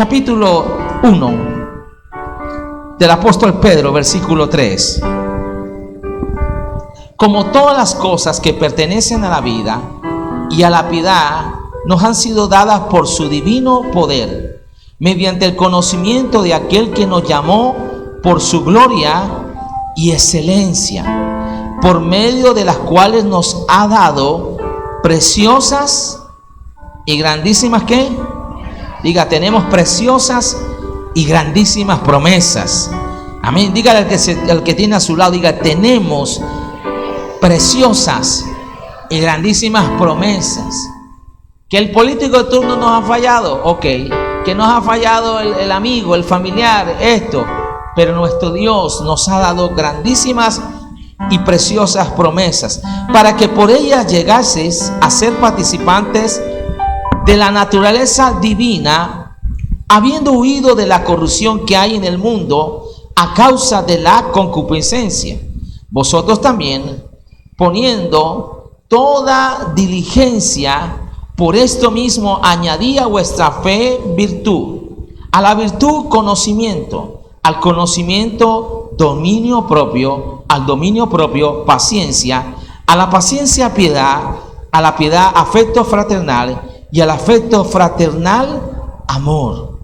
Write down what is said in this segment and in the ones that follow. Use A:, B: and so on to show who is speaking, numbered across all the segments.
A: capítulo 1 del apóstol Pedro, versículo 3. Como todas las cosas que pertenecen a la vida y a la piedad nos han sido dadas por su divino poder, mediante el conocimiento de aquel que nos llamó por su gloria y excelencia, por medio de las cuales nos ha dado preciosas y grandísimas, ¿qué? Diga, tenemos preciosas y grandísimas promesas. Amén. Dígale al que tiene a su lado, diga, tenemos preciosas y grandísimas promesas. Que el político de turno nos ha fallado, ok. Que nos ha fallado el amigo, el familiar, esto. Pero nuestro Dios nos ha dado grandísimas y preciosas promesas, para que por ellas llegases a ser participantes de la naturaleza divina, habiendo huido de la corrupción que hay en el mundo a causa de la concupiscencia. Vosotros también, poniendo toda diligencia, por esto mismo añadí a vuestra fe virtud, a la virtud conocimiento, al conocimiento dominio propio, al dominio propio paciencia, a la paciencia piedad, a la piedad afecto fraternal, y al afecto fraternal amor.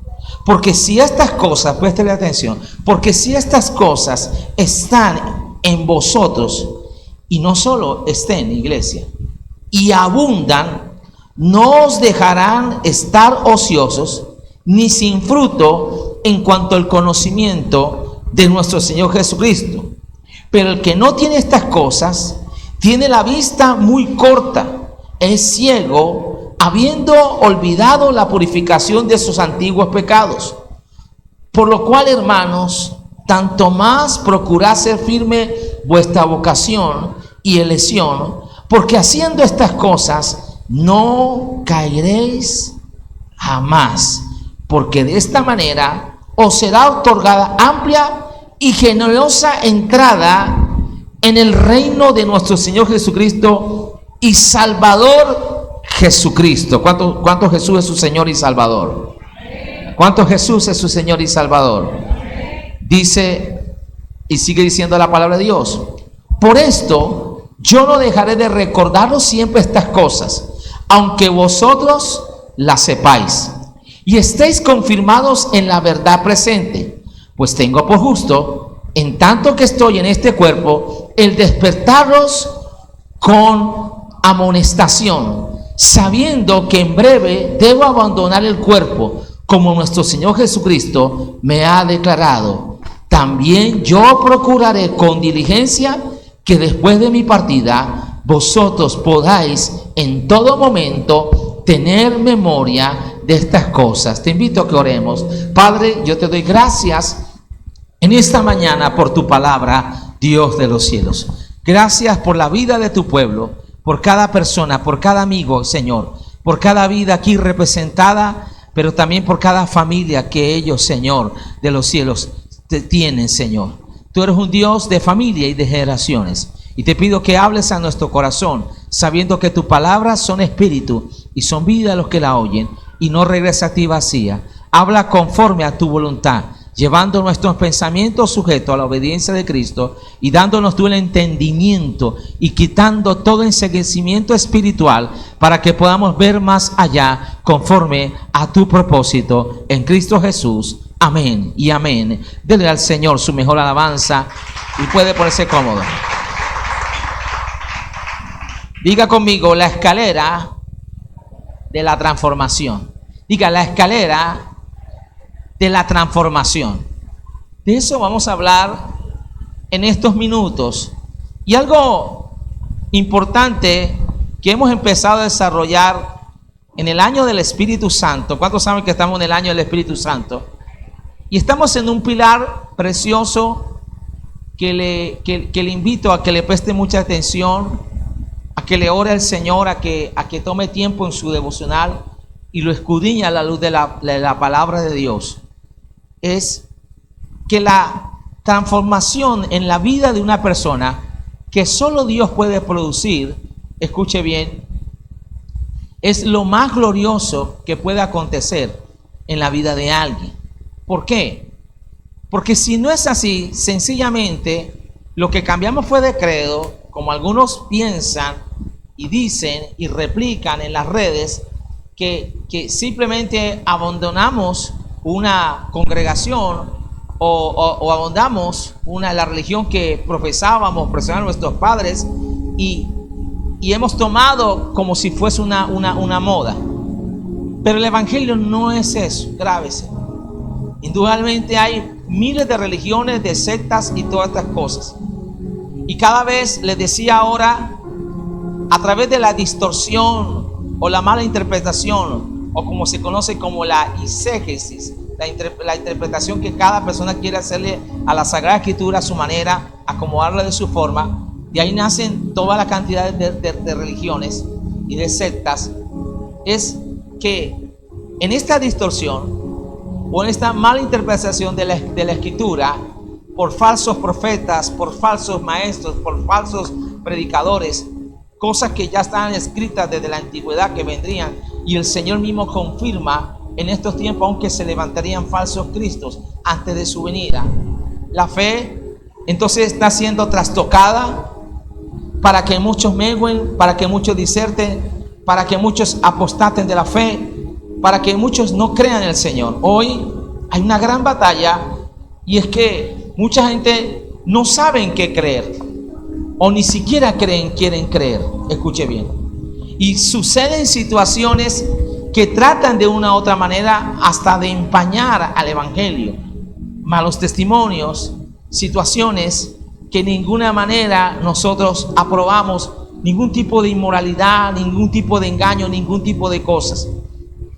A: Porque si estas cosas, préstele atención, porque si estas cosas están en vosotros, y no solo estén, iglesia, y abundan, no os dejarán estar ociosos ni sin fruto en cuanto al conocimiento de nuestro Señor Jesucristo. Pero el que no tiene estas cosas tiene la vista muy corta, es ciego, habiendo olvidado la purificación de sus antiguos pecados. Por lo cual, hermanos, tanto más procurad ser firme vuestra vocación y elección, porque haciendo estas cosas no caeréis jamás, porque de esta manera os será otorgada amplia y generosa entrada en el reino de nuestro Señor Jesucristo y Salvador Jesucristo. ¿Cuánto Jesús es su Señor y Salvador? ¿Cuánto Jesús es su Señor y Salvador? Dice, y sigue diciendo la palabra de Dios: por esto yo no dejaré de recordaros siempre estas cosas, aunque vosotros las sepáis y estéis confirmados en la verdad presente, pues tengo por justo, en tanto que estoy en este cuerpo, el despertaros con amonestación, sabiendo que en breve debo abandonar el cuerpo, como nuestro Señor Jesucristo me ha declarado. También yo procuraré con diligencia que después de mi partida vosotros podáis en todo momento tener memoria de estas cosas. Te invito a que oremos. Padre, yo te doy gracias en esta mañana por tu palabra, Dios de los cielos. Gracias por la vida de tu pueblo, por cada persona, por cada amigo, Señor, por cada vida aquí representada, pero también por cada familia que ellos, Señor, de los cielos, te tienen, Señor. Tú eres un Dios de familia y de generaciones. Y te pido que hables a nuestro corazón, sabiendo que tus palabras son espíritu y son vida a los que la oyen, y no regresa a ti vacía. Habla conforme a tu voluntad, llevando nuestros pensamientos sujetos a la obediencia de Cristo y dándonos tú el entendimiento y quitando todo enseguecimiento espiritual para que podamos ver más allá conforme a tu propósito en Cristo Jesús. Amén y amén. Dele al Señor su mejor alabanza y puede ponerse cómodo. Diga conmigo, la escalera de la transformación. Diga, la escalera de la transformación. De eso vamos a hablar en estos minutos. Y algo importante que hemos empezado a desarrollar en el año del Espíritu Santo. ¿Cuántos saben que estamos en el año del Espíritu Santo? Y estamos en un pilar precioso que le invito a que le preste mucha atención, a que le ore al Señor, a que tome tiempo en su devocional y lo escudriñe a la luz de la palabra de Dios. Es que la transformación en la vida de una persona que solo Dios puede producir, escuche bien, es lo más glorioso que puede acontecer en la vida de alguien. ¿Por qué? Porque si no es así, sencillamente lo que cambiamos fue de credo, como algunos piensan y dicen y replican en las redes, que simplemente abandonamos una congregación o abandonamos la religión que profesaban nuestros padres y hemos tomado como si fuese una moda. Pero el evangelio no es eso, grábese. Indudablemente hay miles de religiones, de sectas y todas estas cosas. Y cada vez les decía ahora, a través de la distorsión o la mala interpretación, o como se conoce como la exégesis, la interpretación que cada persona quiere hacerle a la Sagrada Escritura a su manera, acomodarla de su forma, y ahí nacen toda la cantidad de religiones y de sectas. Es que en esta distorsión o en esta mala interpretación de la Escritura, por falsos profetas, por falsos maestros, por falsos predicadores, cosas que ya están escritas desde la antigüedad que vendrían, y el Señor mismo confirma en estos tiempos, aunque se levantarían falsos cristos antes de su venida. La fe entonces está siendo trastocada para que muchos meguen, para que muchos diserten, para que muchos apostaten de la fe, para que muchos no crean en el Señor. Hoy hay una gran batalla, y es que mucha gente no sabe en qué creer, o ni siquiera quieren creer. Escuche bien. Y suceden situaciones que tratan de una u otra manera hasta de empañar al evangelio. Malos testimonios, situaciones que de ninguna manera nosotros aprobamos, ningún tipo de inmoralidad, ningún tipo de engaño, ningún tipo de cosas.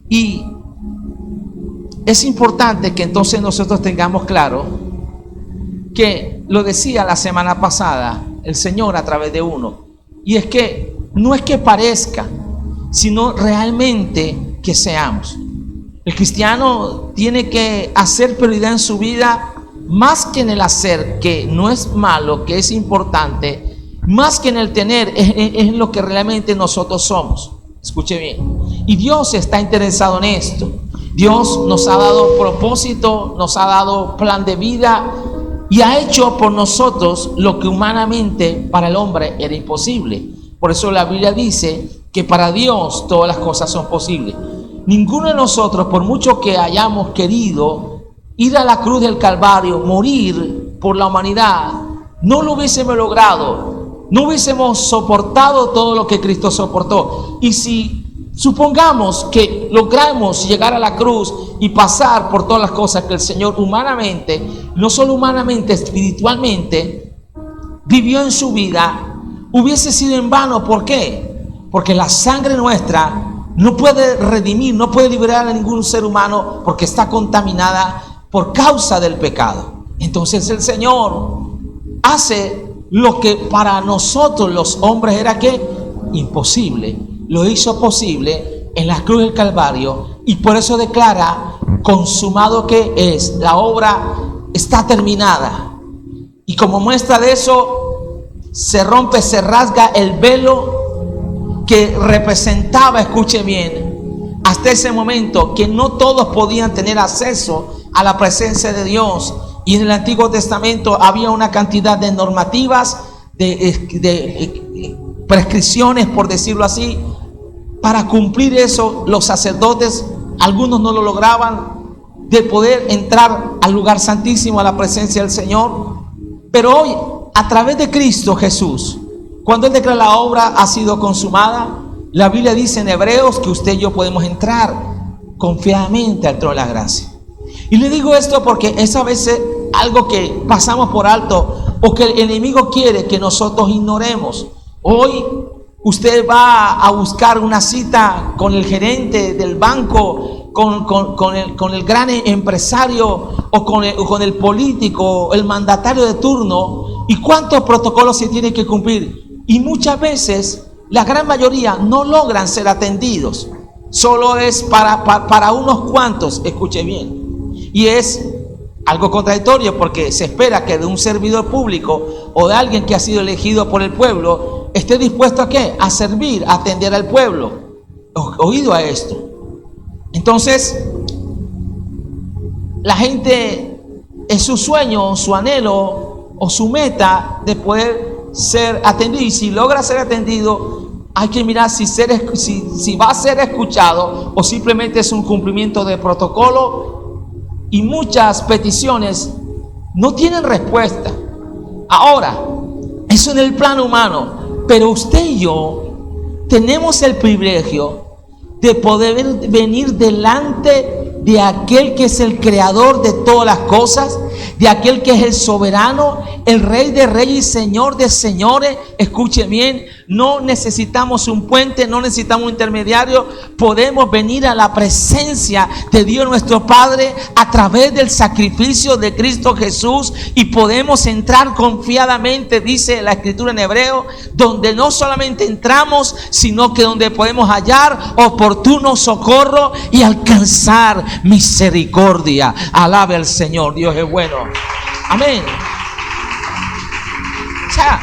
A: Y es importante que entonces nosotros tengamos claro que lo decía la semana pasada el Señor a través de uno, y es que no es que parezca, sino realmente que seamos. El cristiano tiene que hacer prioridad en su vida, más que en el hacer, que no es malo, que es importante, más que en el tener, es lo que realmente nosotros somos. Escuche bien. Y Dios está interesado en esto. Dios nos ha dado propósito, nos ha dado plan de vida, y ha hecho por nosotros lo que humanamente para el hombre era imposible. Por eso la Biblia dice que para Dios todas las cosas son posibles. Ninguno de nosotros, por mucho que hayamos querido ir a la cruz del Calvario, morir por la humanidad, no lo hubiésemos logrado, no hubiésemos soportado todo lo que Cristo soportó. Y si supongamos que logramos llegar a la cruz y pasar por todas las cosas que el Señor humanamente, no solo humanamente, espiritualmente, vivió en su vida, hubiese sido en vano. ¿Por qué? Porque la sangre nuestra no puede redimir, no puede liberar a ningún ser humano, porque está contaminada por causa del pecado. Entonces el Señor hace lo que para nosotros los hombres era que imposible, lo hizo posible en la cruz del Calvario, y por eso declara consumado, que es, la obra está terminada. Y como muestra de eso, se rompe, se rasga el velo que representaba, escuche bien, hasta ese momento que no todos podían tener acceso a la presencia de Dios. Y en el Antiguo Testamento había una cantidad de normativas, de prescripciones, por decirlo así. Para cumplir eso, los sacerdotes, algunos no lo lograban, de poder entrar al lugar santísimo, a la presencia del Señor. Pero hoy, a través de Cristo Jesús, cuando Él declara la obra ha sido consumada, la Biblia dice en Hebreos que usted y yo podemos entrar confiadamente al trono de la gracia. Y le digo esto porque es a veces algo que pasamos por alto, o que el enemigo quiere que nosotros ignoremos. Hoy usted va a buscar una cita con el gerente del banco, con el gran empresario, o con el político, el mandatario de turno. ¿Y cuántos protocolos se tienen que cumplir? Y muchas veces, la gran mayoría no logran ser atendidos. Solo es para unos cuantos, escuche bien. Y es algo contradictorio, porque se espera que de un servidor público o de alguien que ha sido elegido por el pueblo esté dispuesto a ¿qué? A servir, a atender al pueblo. Oído a esto. Entonces, la gente es su sueño, su anhelo o su meta de poder ser atendido. Y si logra ser atendido, hay que mirar si va a ser escuchado o simplemente es un cumplimiento de protocolo. Y muchas peticiones no tienen respuesta. Ahora, eso en el plano humano. Pero usted y yo tenemos el privilegio de poder venir delante de aquel que es el creador de todas las cosas, de aquel que es el soberano, el Rey de reyes y Señor de señores. Escuche bien, no necesitamos un puente, no necesitamos un intermediario. Podemos venir a la presencia de Dios nuestro Padre a través del sacrificio de Cristo Jesús, y podemos entrar confiadamente, dice la Escritura en hebreo, donde no solamente entramos, sino que donde podemos hallar oportuno socorro y alcanzar misericordia. Alabe al Señor, Dios es bueno. Amén. O sea,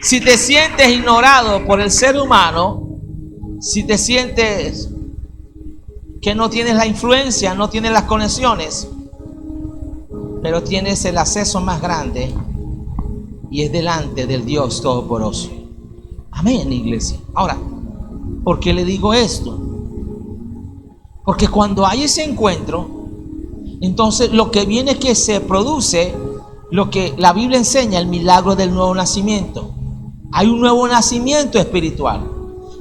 A: si te sientes ignorado por el ser humano, si te sientes que no tienes la influencia, no tienes las conexiones, pero tienes el acceso más grande, y es delante del Dios Todopoderoso. Amén, iglesia. Ahora, ¿por qué le digo esto? Porque cuando hay ese encuentro, entonces lo que viene es que se produce lo que la Biblia enseña, el milagro del nuevo nacimiento. Hay un nuevo nacimiento espiritual,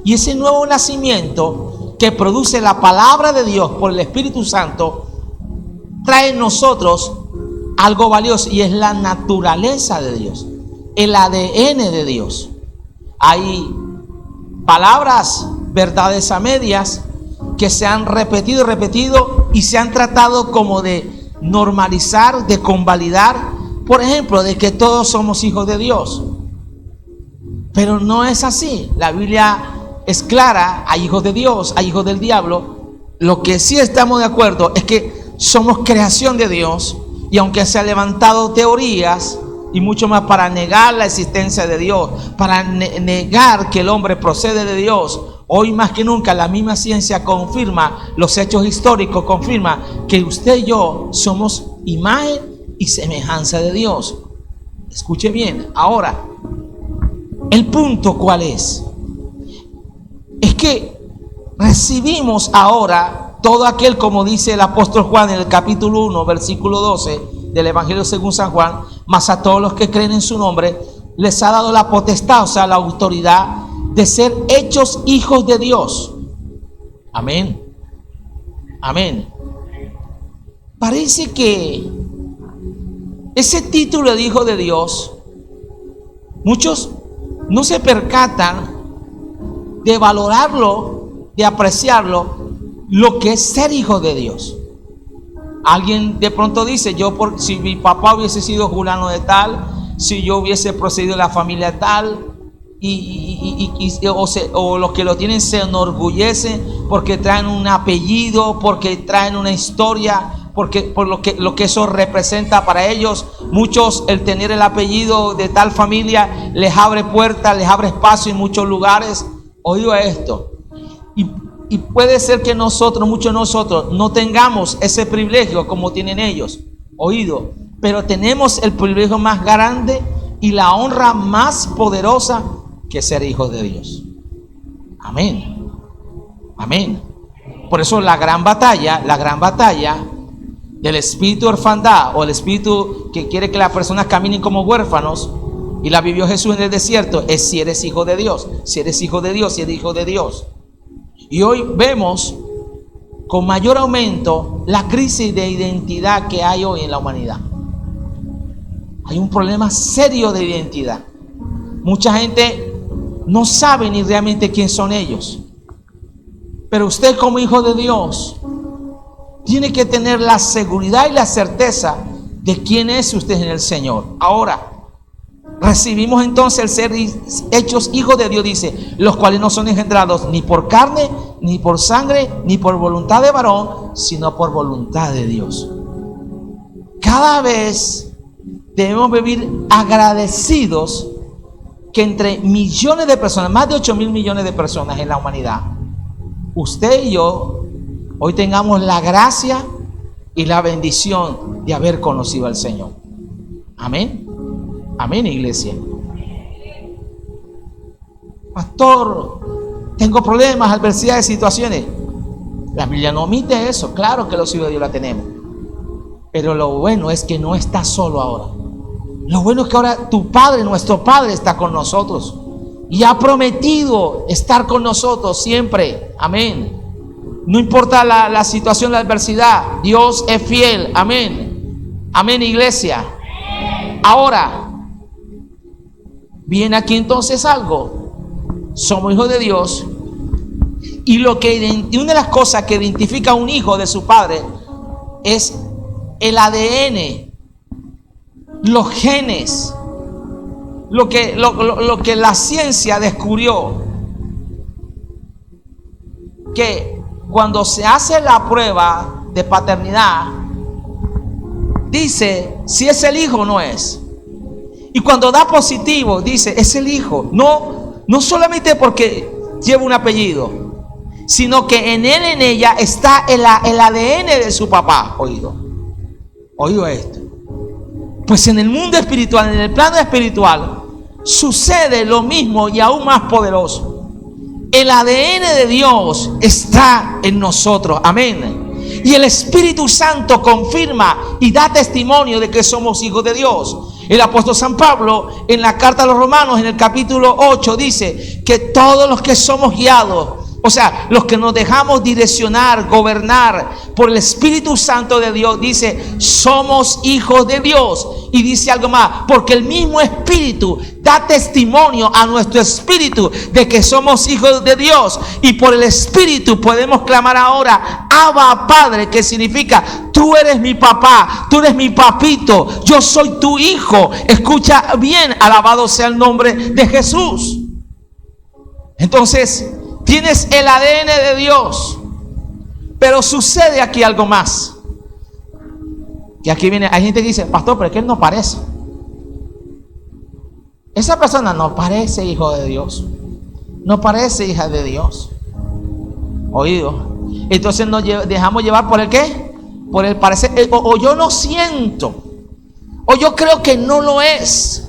A: y ese nuevo nacimiento que produce la palabra de Dios por el Espíritu Santo trae en nosotros algo valioso, y es la naturaleza de Dios, el ADN de Dios. Hay palabras, verdades a medias, que se han repetido y repetido y se han tratado como de normalizar, de convalidar. Por ejemplo, de que todos somos hijos de Dios. Pero no es así. La Biblia es clara: hay hijos de Dios, hay hijos del diablo. Lo que sí estamos de acuerdo es que somos creación de Dios, y aunque se han levantado teorías y mucho más para negar la existencia de Dios, para negar que el hombre procede de Dios, hoy más que nunca la misma ciencia confirma, los hechos históricos confirman que usted y yo somos imagen y semejanza de Dios. Escuche bien. Ahora, el punto ¿cuál es? Es que recibimos ahora todo aquel, como dice el apóstol Juan en el capítulo 1, versículo 12 del Evangelio según San Juan: mas a todos los que creen en su nombre les ha dado la potestad, o sea, la autoridad de ser hechos hijos de Dios. Amén. Amén. Parece que ese título de hijo de Dios, muchos no se percatan de valorarlo, de apreciarlo, lo que es ser hijo de Dios. Alguien de pronto dice: si mi papá hubiese sido fulano de tal, si yo hubiese procedido de la familia tal, o los que lo tienen se enorgullecen porque traen un apellido, porque traen una historia, por lo que eso representa para ellos. Muchos, el tener el apellido de tal familia les abre puertas, les abre espacio en muchos lugares. Oído esto. Y puede ser que muchos de nosotros no tengamos ese privilegio como tienen ellos. Oído. Pero tenemos el privilegio más grande y la honra más poderosa, que ser hijos de Dios. Amén. Amén. Por eso la gran batalla del espíritu de orfandad, o el espíritu que quiere que las personas caminen como huérfanos, y la vivió Jesús en el desierto, es si eres hijo de Dios, si eres hijo de Dios, si eres hijo de Dios. Y hoy vemos con mayor aumento la crisis de identidad que hay hoy en la humanidad. Hay un problema serio de identidad. Mucha gente no sabe ni realmente quién son ellos. Pero usted, como hijo de Dios, tiene que tener la seguridad y la certeza de quién es usted en el Señor. Ahora, recibimos entonces el ser hechos hijos de Dios, dice: los cuales no son engendrados ni por carne, ni por sangre, ni por voluntad de varón, sino por voluntad de Dios. Cada vez debemos vivir agradecidos que entre millones de personas, más de 8,000 millones de personas en la humanidad, usted y yo hoy tengamos la gracia y la bendición de haber conocido al Señor. Amén. Amén, iglesia. Pastor, tengo problemas, adversidades, situaciones. La Biblia no omite eso. Claro que los hijos de Dios la tenemos. Pero lo bueno es que no estás solo ahora. Lo bueno es que ahora tu Padre, nuestro Padre, está con nosotros. Y ha prometido estar con nosotros siempre. Amén. No importa la situación, la adversidad. Dios es fiel. Amén. Amén, iglesia. Ahora, viene aquí entonces algo. Somos hijos de Dios. Y una de las cosas que identifica a un hijo de su padre es el ADN, los genes, lo que la ciencia descubrió. Que cuando se hace la prueba de paternidad, dice si es el hijo o no es. Y cuando da positivo, dice es el hijo. No solamente porque lleva un apellido, sino que en él, en ella, está el ADN de su papá. Oído esto. Pues en el mundo espiritual, en el plano espiritual, sucede lo mismo y aún más poderoso. El ADN de Dios está en nosotros. Amén. Y el Espíritu Santo confirma y da testimonio de que somos hijos de Dios. El apóstol San Pablo en la carta a los Romanos en el capítulo 8 dice que todos los que somos guiados, o sea, los que nos dejamos direccionar, gobernar por el Espíritu Santo de Dios, dice, somos hijos de Dios. Y dice algo más, porque el mismo Espíritu da testimonio a nuestro espíritu de que somos hijos de Dios. Y por el Espíritu podemos clamar ahora, Abba Padre, que significa, tú eres mi papá, tú eres mi papito, yo soy tu hijo. Escucha bien, alabado sea el nombre de Jesús. Entonces, tienes el ADN de Dios. Pero sucede aquí algo más. Y aquí viene, hay gente que dice, pastor, pero es que él no parece. Esa persona no parece hijo de Dios. No parece hija de Dios. Oído. Entonces nos dejamos llevar por el qué. Por el parecer. O yo no siento. O yo creo que no lo es.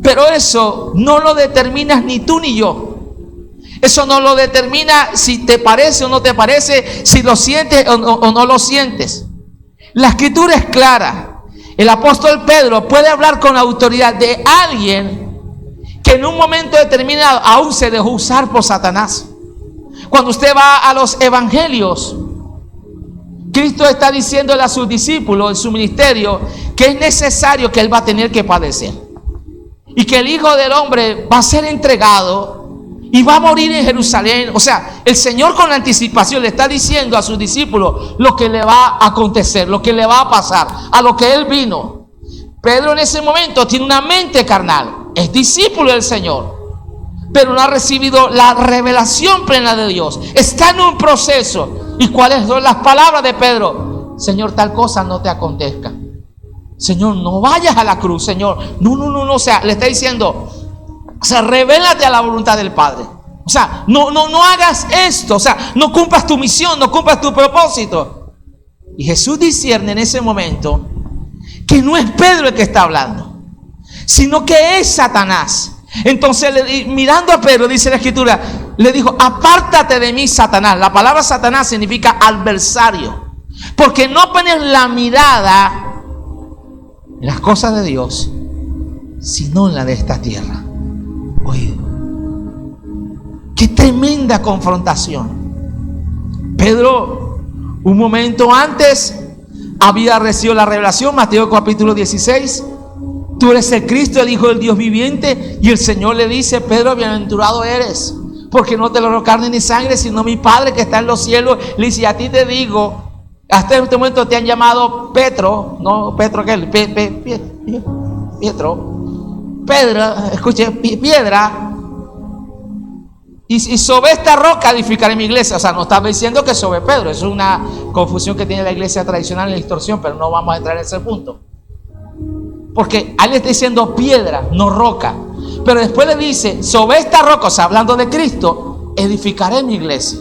A: Pero eso no lo determinas ni tú ni yo. Eso no lo determina si te parece o no te parece, si lo sientes o no lo sientes. La escritura es clara. El apóstol Pedro puede hablar con autoridad de alguien que en un momento determinado aún se dejó usar por Satanás. Cuando usted va a los evangelios, Cristo está diciéndole a sus discípulos en su ministerio que es necesario que él va a tener que padecer. Y que el Hijo del Hombre va a ser entregado y va a morir en Jerusalén. O sea, el Señor con anticipación le está diciendo a sus discípulos lo que le va a acontecer, lo que le va a pasar, a lo que Él vino. Pedro en ese momento tiene una mente carnal, es discípulo del Señor, pero no ha recibido la revelación plena de Dios. Está en un proceso. ¿Y cuáles son las palabras de Pedro? Señor, tal cosa no te acontezca. Señor, no vayas a la cruz, Señor. No. O sea, le está diciendo, o sea, revélate a la voluntad del Padre. O sea, no hagas esto. O sea, no cumplas tu misión, no cumplas tu propósito. Y Jesús discierne en ese momento que no es Pedro el que está hablando, sino que es Satanás. Entonces, mirando a Pedro, dice la escritura, le dijo, apártate de mí, Satanás. La palabra Satanás significa adversario, porque no pones la mirada en las cosas de Dios, sino en la de esta tierra. Oído, qué tremenda confrontación. Pedro, un momento antes, había recibido la revelación, Mateo capítulo 16. Tú eres el Cristo, el Hijo del Dios viviente. Y el Señor le dice, Pedro, bienaventurado eres, porque no te lo dio carne ni sangre, sino mi Padre que está en los cielos. Le dice, a ti te digo, hasta este momento te han llamado Petro, no Petro, ¿qué? Pedro, escuche, piedra. Y sobre esta roca edificaré mi iglesia. O sea, no estaba diciendo que sobre Pedro. Eso es una confusión que tiene la iglesia tradicional en la distorsión, pero no vamos a entrar en ese punto. Porque a él le está diciendo piedra, no roca. Pero después le dice, sobre esta roca, o sea, hablando de Cristo, edificaré mi iglesia.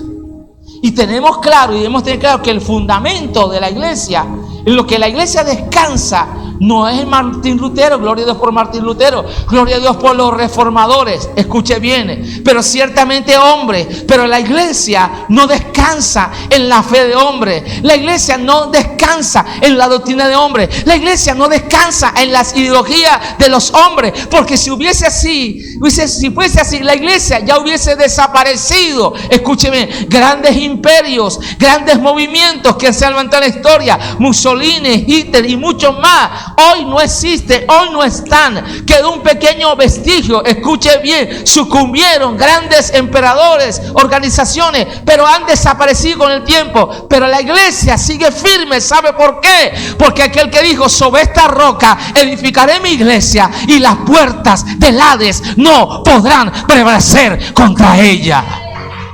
A: Y tenemos claro, y debemos tener claro que el fundamento de la iglesia En lo que la iglesia descansa no es Martín Lutero, gloria a Dios por Martín Lutero, gloria a Dios por los reformadores, escuche bien, pero ciertamente hombre, pero la iglesia no descansa en la fe de hombre, la iglesia no descansa en la doctrina de hombre, la iglesia no descansa en las ideologías de los hombres, porque si fuese así, la iglesia ya hubiese desaparecido. Escúcheme, grandes imperios, grandes movimientos que se han levantado en la historia, Mussolini, Hitler y muchos más, hoy no existen, hoy no están. Quedó un pequeño vestigio, escuche bien, sucumbieron grandes emperadores, organizaciones, pero han desaparecido con el tiempo. Pero la iglesia sigue firme. ¿Sabe por qué? Porque aquel que dijo: sobre esta roca edificaré mi iglesia, y las puertas del Hades no podrán prevalecer contra ella.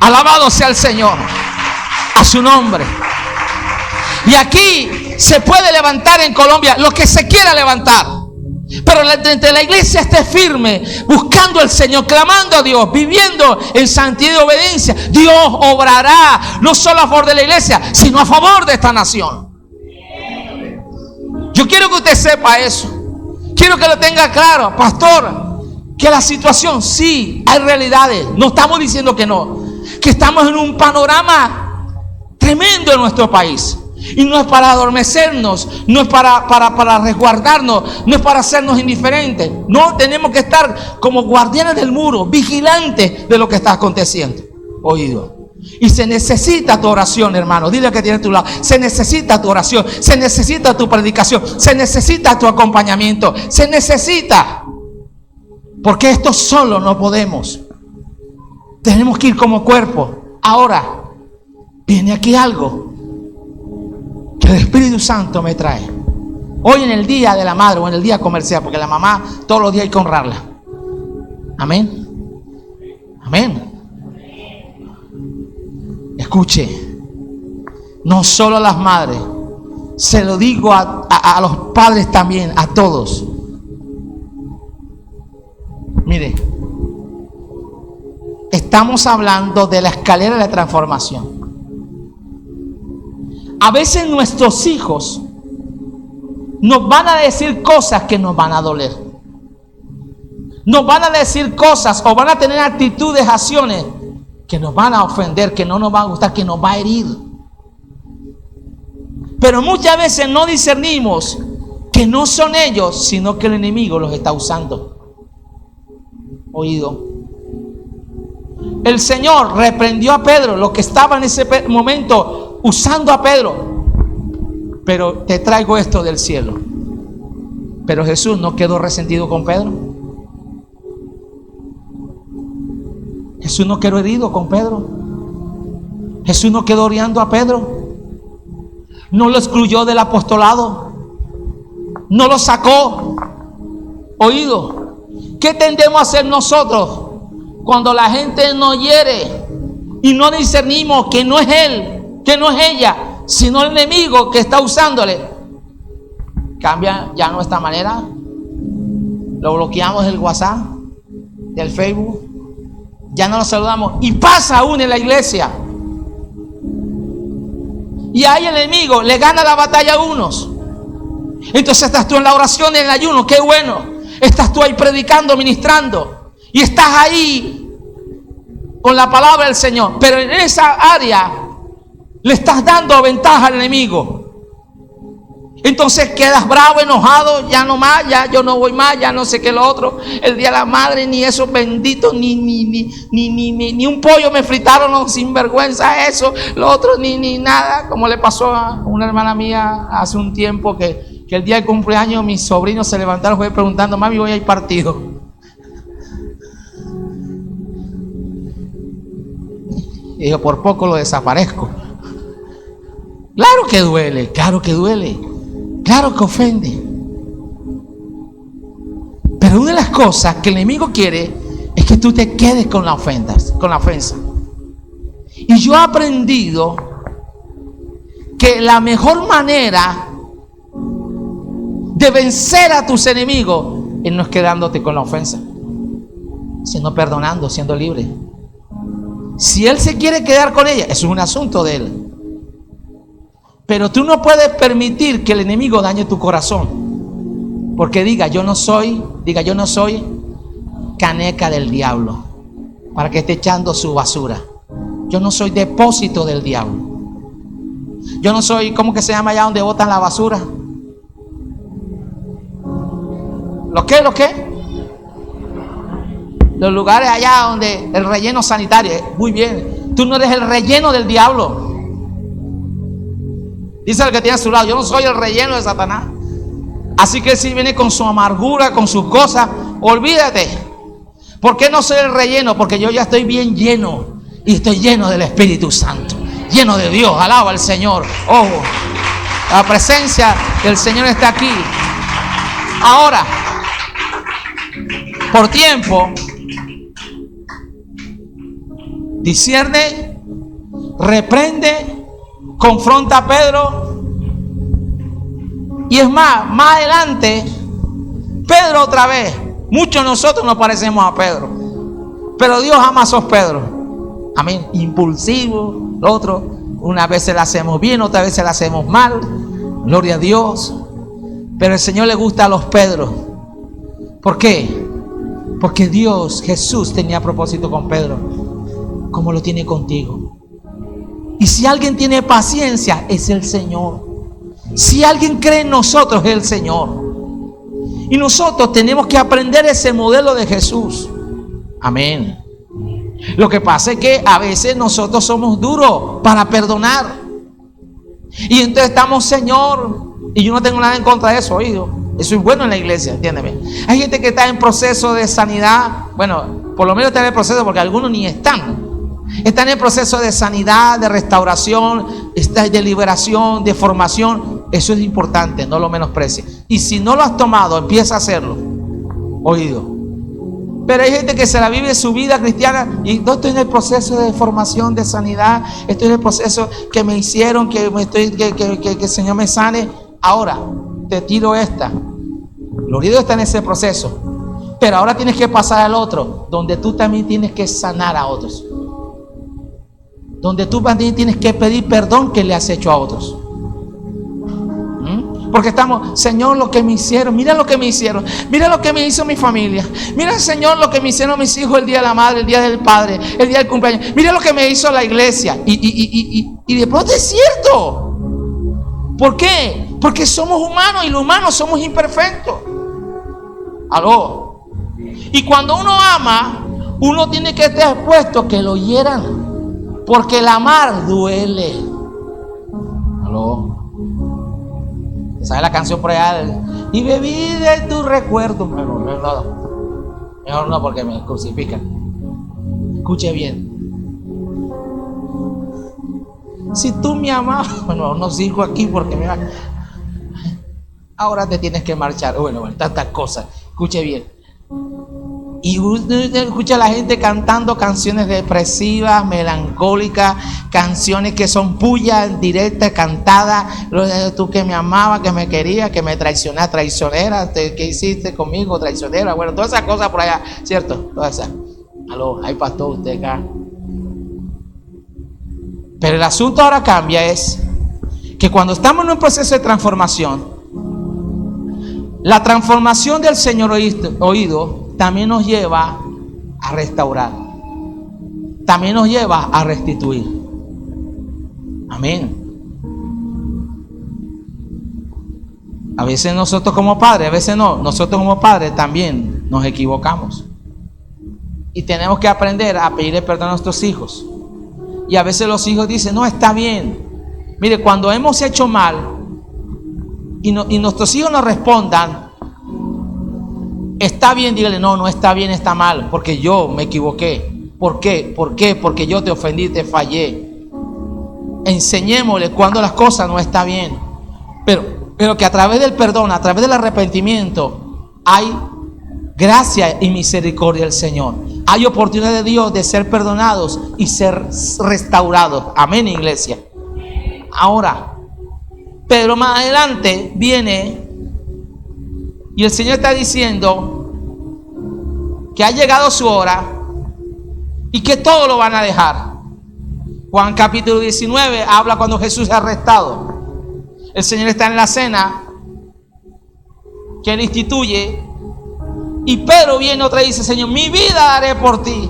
A: Alabado sea el Señor, a su nombre. Y aquí se puede levantar en Colombia lo que se quiera levantar, pero entre la iglesia esté firme, buscando al Señor, clamando a Dios, viviendo en santidad y obediencia, Dios obrará no solo a favor de la iglesia, sino a favor de esta nación. Yo quiero que usted sepa eso. Quiero que lo tenga claro, pastor, que la situación, sí, hay realidades. No estamos diciendo que no, que estamos en un panorama tremendo en nuestro país. Y no es para adormecernos, no es para resguardarnos, no es para hacernos indiferentes. No, tenemos que estar como guardianes del muro, vigilantes de lo que está aconteciendo. Oído. Y se necesita tu oración, hermano. Dile que tiene a tu lado: se necesita tu oración, se necesita tu predicación, se necesita tu acompañamiento, se necesita. Porque esto solo no podemos. Tenemos que ir como cuerpo. Ahora, viene aquí algo que el Espíritu Santo me trae. Hoy en el día de la madre, o en el día comercial, porque la mamá todos los días hay que honrarla. Amén. Amén. Escuche, no solo a las madres, se lo digo a los padres también, a todos. Mire, estamos hablando de la escalera de la transformación. A veces nuestros hijos nos van a decir cosas que nos van a doler. Nos van a decir cosas o van a tener actitudes, acciones que nos van a ofender, que no nos van a gustar, que nos va a herir. Pero muchas veces no discernimos que no son ellos, sino que el enemigo los está usando. Oído. El Señor reprendió a Pedro, lo que estaba en ese momento usando a Pedro. Pero te traigo esto del cielo. Pero Jesús no quedó resentido con Pedro. Jesús no quedó herido con Pedro. Jesús no quedó odiando a Pedro. No lo excluyó del apostolado. No lo sacó. Oído. ¿Qué tendemos a hacer nosotros cuando la gente nos hiere y no discernimos que no es él, que no es ella, sino el enemigo que está usándole? Cambia ya nuestra manera. Lo bloqueamos del WhatsApp, del Facebook. Ya no nos saludamos. Y pasa aún en la iglesia. Y ahí el enemigo le gana la batalla a unos. Entonces estás tú en la oración, en el ayuno, qué bueno. Estás tú ahí predicando, ministrando. Y estás ahí con la palabra del Señor. Pero en esa área le estás dando ventaja al enemigo. Entonces quedas bravo, enojado, ya no más, ya yo no voy más, ya no sé qué lo otro. El día de la madre, ni eso bendito, ni un pollo me fritaron, no, sin vergüenza eso, lo otro, ni nada. Como le pasó a una hermana mía hace un tiempo que el día de cumpleaños mis sobrinos se levantaron fue preguntando: mami, ¿voy a ir partido? Y dijo: por poco lo desaparezco. Claro que duele, claro que duele. Claro que ofende. Pero una de las cosas que el enemigo quiere es que tú te quedes con la ofensa. Y yo he aprendido que la mejor manera de vencer a tus enemigos es no quedándote con la ofensa, sino perdonando, siendo libre. Si él se quiere quedar con ella, eso es un asunto de él. Pero tú no puedes permitir que el enemigo dañe tu corazón. Porque diga yo no soy caneca del diablo para que esté echando su basura. Yo no soy depósito del diablo. Yo no soy, ¿cómo que se llama allá donde botan la basura? ¿Lo qué? Los lugares allá donde el relleno sanitario. Muy bien. Tú no eres el relleno del diablo. Dice el que tiene a su lado, yo no soy el relleno de Satanás. Así que si viene con su amargura, con sus cosas, olvídate. ¿Por qué no soy el relleno? Porque yo ya estoy bien lleno. Y estoy lleno del Espíritu Santo. Lleno de Dios. Alaba al Señor. Oh, la presencia del Señor está aquí. Ahora, por tiempo, discierne, reprende, confronta a Pedro. Y es más adelante, Pedro otra vez. Muchos de nosotros nos parecemos a Pedro, pero Dios ama a esos Pedro. Amén. Impulsivo, lo otro, una vez se la hacemos bien, otra vez se la hacemos mal. Gloria a Dios. Pero el Señor le gusta a los Pedros. ¿Por qué? Porque Dios, Jesús, tenía propósito con Pedro, como lo tiene contigo. Y si alguien tiene paciencia, es el Señor. Si alguien cree en nosotros, es el Señor. Y nosotros tenemos que aprender ese modelo de Jesús. Amén. Lo que pasa es que a veces nosotros somos duros para perdonar. Y entonces estamos, Señor, y yo no tengo nada en contra de eso, oído. Eso es bueno en la iglesia, entiéndeme. Hay gente que está en proceso de sanidad. Bueno, por lo menos está en el proceso, porque algunos ni están. Están en el proceso de sanidad, de restauración, de liberación, de formación. Eso es importante, no lo menosprecies. Y si no lo has tomado, empieza a hacerlo. Oído. Pero hay gente que se la vive su vida cristiana y no estoy en el proceso de formación, de sanidad. Estoy en el proceso que me hicieron, que el Señor me sane. Ahora, te tiro esta. Gloria a Dios, está en ese proceso. Pero ahora tienes que pasar al otro, donde tú también tienes que sanar a otros. Donde tú también tienes que pedir perdón que le has hecho a otros. Porque estamos, Señor, lo que me hicieron, mira lo que me hicieron, mira lo que me hizo mi familia, mira, Señor, lo que me hicieron mis hijos el día de la madre, el día del padre, el día del cumpleaños, mira lo que me hizo la iglesia. Y de pronto es cierto. ¿Por qué? Porque somos humanos y los humanos somos imperfectos. Aló. Y cuando uno ama, uno tiene que estar expuesto que lo hieran, porque el amar duele. Aló. ¿Sabes la canción por allá? Y bebí de tu recuerdo. Mejor no, porque me crucifican. Escuche bien. Si tú me amabas, bueno, no sigo aquí porque me va. Ahora te tienes que marchar. Bueno, tantas cosas. Escuche bien. Y escucha a la gente cantando canciones depresivas, melancólicas, canciones que son puyas, directas, cantadas. Tú que me amabas, que me querías, que me traicionaste, traicionera, ¿qué hiciste conmigo, traicionera? Bueno, todas esas cosas por allá, ¿cierto? Todas esas. Aló, ahí pastor usted acá. Pero el asunto ahora cambia, es que cuando estamos en un proceso de transformación, la transformación del Señor oído también nos lleva a restaurar, también nos lleva a restituir. Amén. A veces nosotros como padres, a veces no, nosotros como padres también nos equivocamos. Y tenemos que aprender a pedirle perdón a nuestros hijos. Y a veces los hijos dicen, no, está bien. Mire, cuando hemos hecho mal y nuestros hijos nos respondan, está bien, dígale, no está bien, está mal, porque yo me equivoqué. ¿Por qué? Porque yo te ofendí, te fallé. Enseñémosle cuando las cosas no están bien. Pero que a través del perdón, a través del arrepentimiento, hay gracia y misericordia del Señor. Hay oportunidad de Dios de ser perdonados y ser restaurados. Amén, iglesia. Ahora, pero más adelante viene y el Señor está diciendo que ha llegado su hora y que todo lo van a dejar. Juan capítulo 19 habla cuando Jesús es arrestado. El Señor está en la cena que Él instituye. Y Pedro viene otra y dice: Señor, mi vida daré por ti.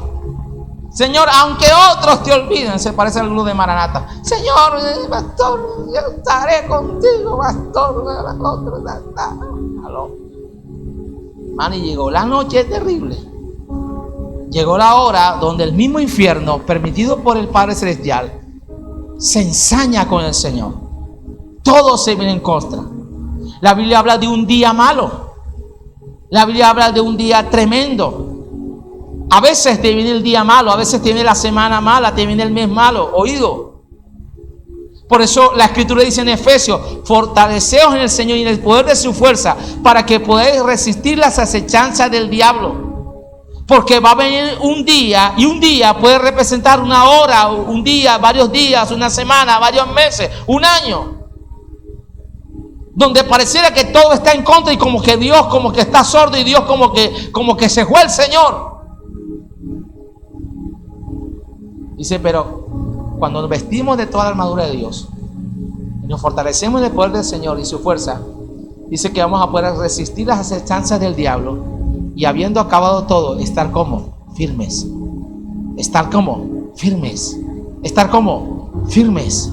A: Señor, aunque otros te olviden. Se parece al grupo de Maranata. Señor, pastor, yo estaré contigo, pastor. Man, y llegó la noche terrible. Llegó la hora donde el mismo infierno, permitido por el Padre Celestial, se ensaña con el Señor. Todo se viene en contra. La Biblia habla de un día malo. La Biblia habla de un día tremendo. A veces te viene el día malo, a veces te viene la semana mala, te viene el mes malo. Oído. Por eso la Escritura dice en Efesios: fortaleceos en el Señor y en el poder de su fuerza, para que podáis resistir las acechanzas del diablo. Porque va a venir un día, y un día puede representar una hora, un día, varios días, una semana, varios meses, un año, donde pareciera que todo está en contra y como que Dios como que está sordo y Dios como que se fue el Señor. Dice: pero cuando nos vestimos de toda la armadura de Dios y nos fortalecemos en el poder del Señor y su fuerza, dice que vamos a poder resistir las acechanzas del diablo. Y habiendo acabado todo, estar como firmes. Estar como firmes. Estar como firmes.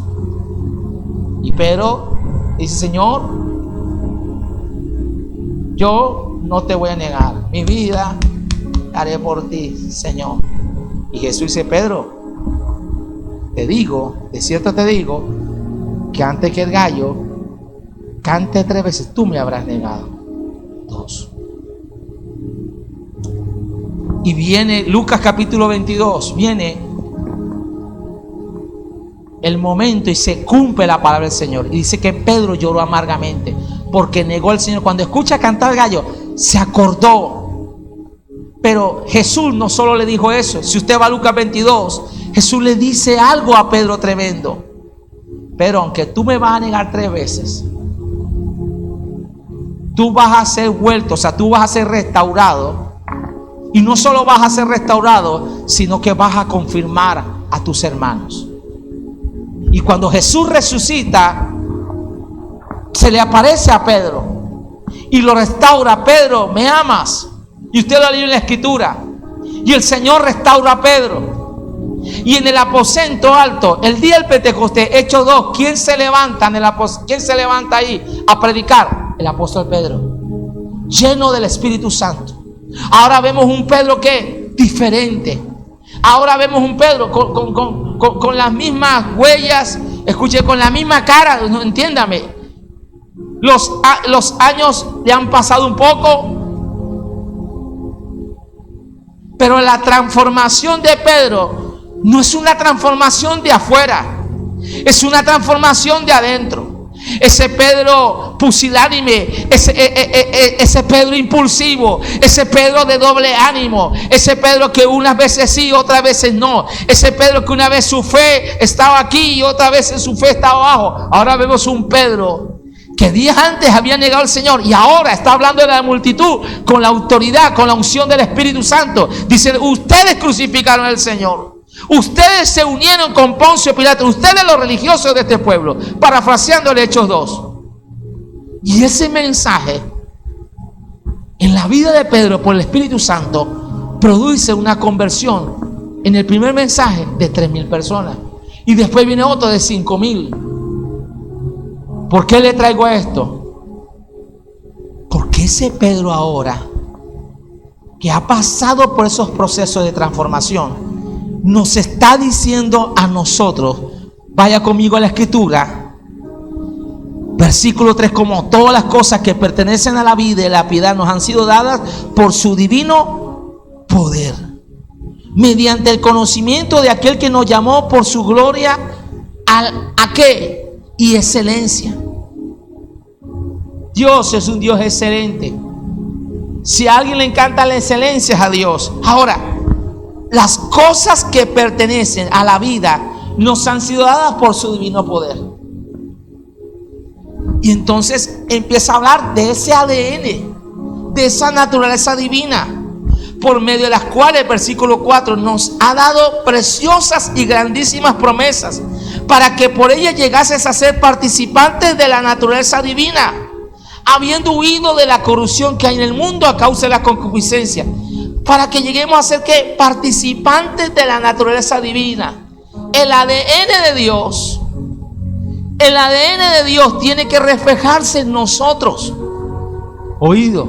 A: Y Pedro dice: Señor, yo no te voy a negar. Mi vida haré por ti, Señor. Y Jesús dice: Pedro, te digo, de cierto te digo, que antes que el gallo cante 3 veces, tú me habrás negado 2. Y viene Lucas capítulo 22, viene el momento y se cumple la palabra del Señor. Y dice que Pedro lloró amargamente porque negó al Señor. Cuando escucha cantar el gallo, se acordó. Pero Jesús no solo le dijo eso. Si usted va a Lucas 22, Jesús le dice algo a Pedro tremendo: pero aunque tú me vas a negar 3 veces, tú vas a ser vuelto, o sea, tú vas a ser restaurado. Y no solo vas a ser restaurado, sino que vas a confirmar a tus hermanos. Y cuando Jesús resucita, se le aparece a Pedro y lo restaura. Pedro, ¿me amas? Y usted lo leyó en la Escritura. Y el Señor restaura a Pedro. Y en el aposento alto, el día del Pentecostés, Hechos 2, ¿quién se levanta ahí a predicar? El apóstol Pedro, lleno del Espíritu Santo. Ahora vemos un Pedro que diferente. Ahora vemos un Pedro con las mismas huellas. Escuche, con la misma cara. No, entiéndame. Los años le han pasado un poco, pero la transformación de Pedro no es una transformación de afuera, es una transformación de adentro. Ese Pedro pusilánime, ese Pedro impulsivo, ese Pedro de doble ánimo, ese Pedro que unas veces sí, otras veces no, ese Pedro que una vez su fe estaba aquí y otra vez su fe estaba abajo. Ahora vemos un Pedro que días antes había negado al Señor y ahora está hablando de la multitud con la autoridad, con la unción del Espíritu Santo. Dice: ustedes crucificaron al Señor. Ustedes se unieron con Poncio Pilato, ustedes los religiosos de este pueblo, parafraseando el Hechos 2. Y ese mensaje en la vida de Pedro por el Espíritu Santo produce una conversión en el primer mensaje de 3,000 personas. Y después viene otro de 5,000. ¿Por qué le traigo esto? Porque ese Pedro ahora, que ha pasado por esos procesos de transformación, nos está diciendo a nosotros, vaya conmigo a la Escritura, versículo 3, como todas las cosas que pertenecen a la vida y la piedad nos han sido dadas por su divino poder, mediante el conocimiento de aquel que nos llamó por su gloria, ¿a qué? Y excelencia. Dios es un Dios excelente. Si a alguien le encanta la excelencia, es a Dios. Ahora, las cosas que pertenecen a la vida nos han sido dadas por su divino poder. Y entonces empieza a hablar de ese ADN, de esa naturaleza divina, por medio de las cuales, versículo 4, nos ha dado preciosas y grandísimas promesas, para que por ella llegases a ser participantes de la naturaleza divina, habiendo huido de la corrupción que hay en el mundo a causa de la concupiscencia, para que lleguemos a ser ¿qué? Participantes de la naturaleza divina. El ADN de Dios, el ADN de Dios tiene que reflejarse en nosotros. Oído.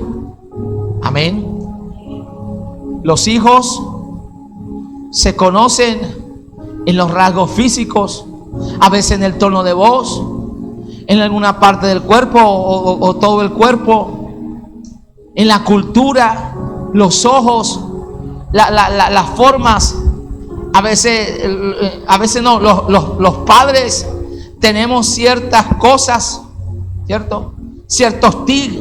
A: Amén. Los hijos se conocen en los rasgos físicos, a veces en el tono de voz, en alguna parte del cuerpo o todo el cuerpo, en la cultura, los ojos, las formas. A veces no, los padres tenemos ciertas cosas, ¿cierto? Ciertos tics,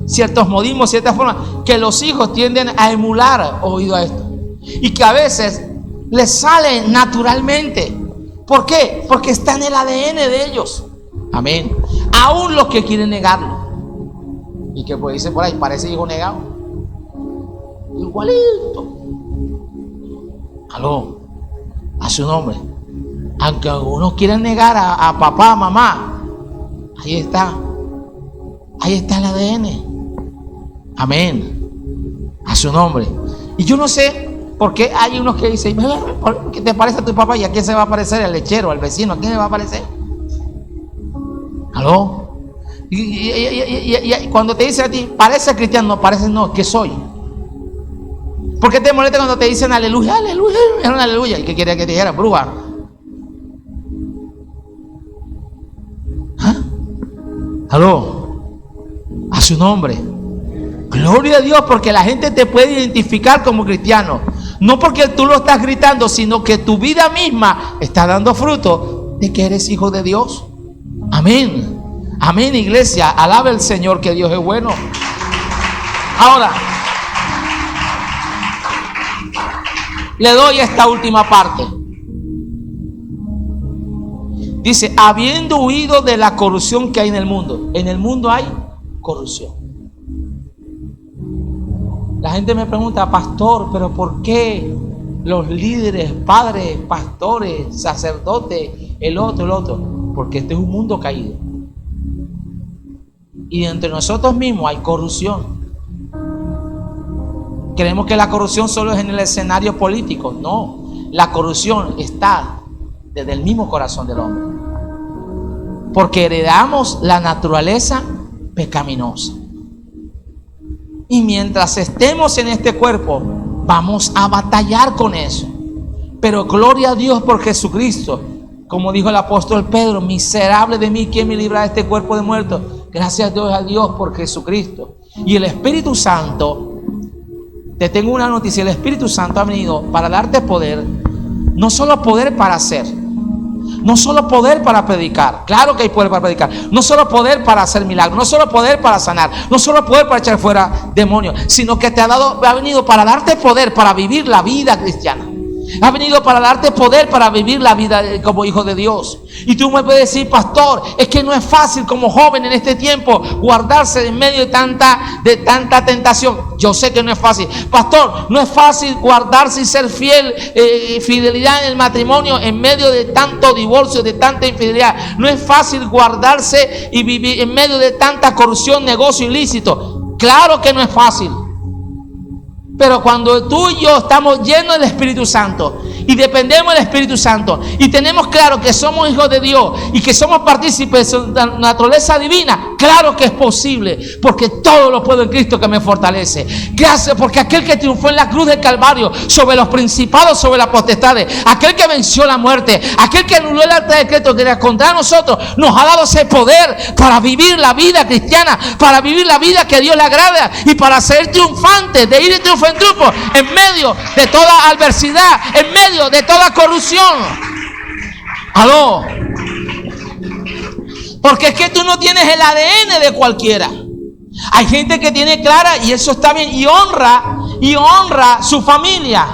A: ciertos modismos, ciertas formas que los hijos tienden a emular, oído a esto, y que a veces les salen naturalmente. ¿Por qué? Porque está en el ADN de ellos. Amén. Aún los que quieren negarlo. Y que pues dice por ahí, parece hijo negado. Igualito. Aló, a su nombre. Aunque algunos quieran negar a papá, a mamá, ahí está. Ahí está el ADN. Amén. A su nombre. Y yo no sé por qué hay unos que dicen, ¿qué te parece a tu papá? ¿Y a quién se va a parecer? ¿Al lechero, al vecino? ¿A quién le va a parecer? ¿Aló? Y cuando te dicen a ti, parece cristiano, no, parece no, ¿qué soy? ¿Por qué te molesta cuando te dicen aleluya, aleluya, aleluya? ¿Y qué quería que te dijera? Bruja. ¿Ah? ¿Aló? A su nombre. Gloria a Dios, porque la gente te puede identificar como cristiano. No porque tú lo estás gritando, sino que tu vida misma está dando fruto de que eres hijo de Dios. Amén. Amén, iglesia. Alaba el Señor, que Dios es bueno. Ahora, le doy esta última parte. Dice, habiendo huido de la corrupción que hay en el mundo. En el mundo hay corrupción. La gente me pregunta, pastor, pero ¿por qué los líderes, padres, pastores, sacerdotes, el otro? Porque este es un mundo caído. Y entre nosotros mismos hay corrupción. Creemos que la corrupción solo es en el escenario político. No, la corrupción está desde el mismo corazón del hombre. Porque heredamos la naturaleza pecaminosa. Y mientras estemos en este cuerpo, vamos a batallar con eso. Pero gloria a Dios por Jesucristo. Como dijo el apóstol Pedro, miserable de mí, ¿quién me libra de este cuerpo de muerto? Gracias a Dios por Jesucristo. Y el Espíritu Santo, te tengo una noticia, el Espíritu Santo ha venido para darte poder. No solo poder para hacer, no solo poder para predicar, claro que hay poder para predicar, no solo poder para hacer milagros, no solo poder para sanar, no solo poder para echar fuera demonios, sino que ha venido para darte poder para vivir la vida cristiana. Ha venido para darte poder para vivir la vida como hijo de Dios. Y tú me puedes decir, pastor, es que no es fácil como joven en este tiempo guardarse en medio de tanta tentación. Yo sé que no es fácil, pastor, no es fácil guardarse y ser fiel, fidelidad en el matrimonio en medio de tanto divorcio, de tanta infidelidad. No es fácil guardarse y vivir en medio de tanta corrupción, negocio ilícito. Claro que no es fácil. Pero cuando tú y yo estamos llenos del Espíritu Santo y dependemos del Espíritu Santo y tenemos claro que somos hijos de Dios y que somos partícipes de su naturaleza divina, claro que es posible, porque todo lo puedo en Cristo que me fortalece. Gracias, porque aquel que triunfó en la cruz del Calvario sobre los principados, sobre las potestades, aquel que venció la muerte, aquel que anuló el acta de decreto que era contra nosotros, nos ha dado ese poder para vivir la vida cristiana, para vivir la vida que Dios le agrada y para ser triunfantes, de ir de triunfo en triunfo en medio de toda adversidad, en medio de toda corrupción. Aló. Porque es que tú no tienes el ADN de cualquiera. Hay gente que tiene clara, y eso está bien, y honra su familia.